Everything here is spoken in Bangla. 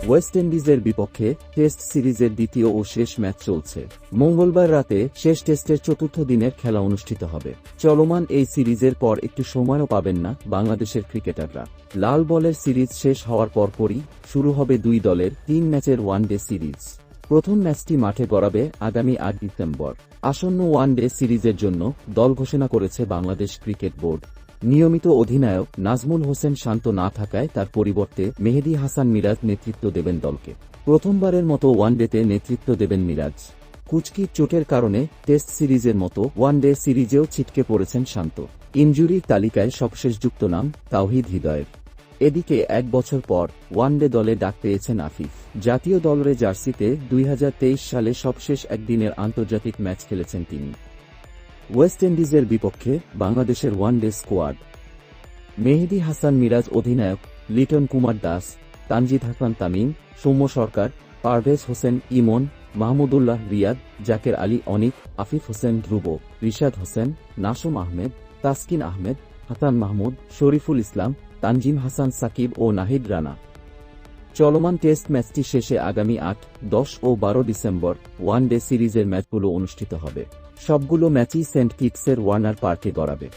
ওয়েস্ট ইন্ডিজের বিপক্ষে টেস্ট সিরিজের দ্বিতীয় ও শেষ ম্যাচ চলছে। মঙ্গলবার রাতে শেষ টেস্টের চতুর্থ দিনের খেলা অনুষ্ঠিত হবে। চলমান এই সিরিজের পর একটু সময়ও পাবেন না বাংলাদেশের ক্রিকেটাররা। লাল বলের সিরিজ শেষ হওয়ার পরপরই শুরু হবে দুই দলের 3 ম্যাচের ওয়ানডে সিরিজ। প্রথম ম্যাচটি মাঠে গড়াবে আগামী 8 ডিসেম্বর। আসন্ন ওয়ানডে সিরিজের জন্য দল ঘোষণা করেছে বাংলাদেশ ক্রিকেট বোর্ড। নিয়মিত অধিনায়ক নাজমুল হোসেন শান্ত না থাকায় তার পরিবর্তে মেহেদী হাসান মিরাজ নেতৃত্ব দেবেন দলকে। প্রথমবারের মতো ওয়ানডেতে নেতৃত্ব দেবেন মিরাজ। কুচকির চোটের কারণে টেস্ট সিরিজের মতো ওয়ানডে সিরিজেও ছিটকে পড়েছেন শান্ত। ইনজুরির তালিকায় সবশেষ যুক্ত নাম তাওহিদ হৃদয়ের। এদিকে 1 বছর পর ওয়ানডে দলে ডাক পেয়েছেন আফিফ। জাতীয় দলের জার্সিতে 2023 সালে সবশেষ একদিনের আন্তর্জাতিক ম্যাচ খেলেছেন তিনি। ওয়েস্ট ইন্ডিজের বিপক্ষে বাংলাদেশের ওয়ানডে স্কোয়াড: মেহেদী হাসান মিরাজ অধিনায়ক, লিটন কুমার দাস, তানজিদ হাসান তামিম, সৌম্য সরকার, পারভেজ হোসেন ইমন, মাহমুদুল্লাহ রিয়াদ, জাকের আলী অনিক, আফিফ হোসেন ধ্রুব, রিশাদ হোসেন, নাসুম আহমেদ, তাসকিন আহমেদ, হাসান মাহমুদ, শরীফুল ইসলাম, তানজিম হাসান সাকিব ও নাহিদ রানা। চলমান টেস্ট ম্যাচটি শেষে আগামী 8, 10 ও 12 ডিসেম্বর ওয়ানডে সিরিজের ম্যাচগুলো অনুষ্ঠিত হবে। সবগুলো ম্যাচই সেন্ট কিটসের ওয়ার্নার পার্কে গড়াবে।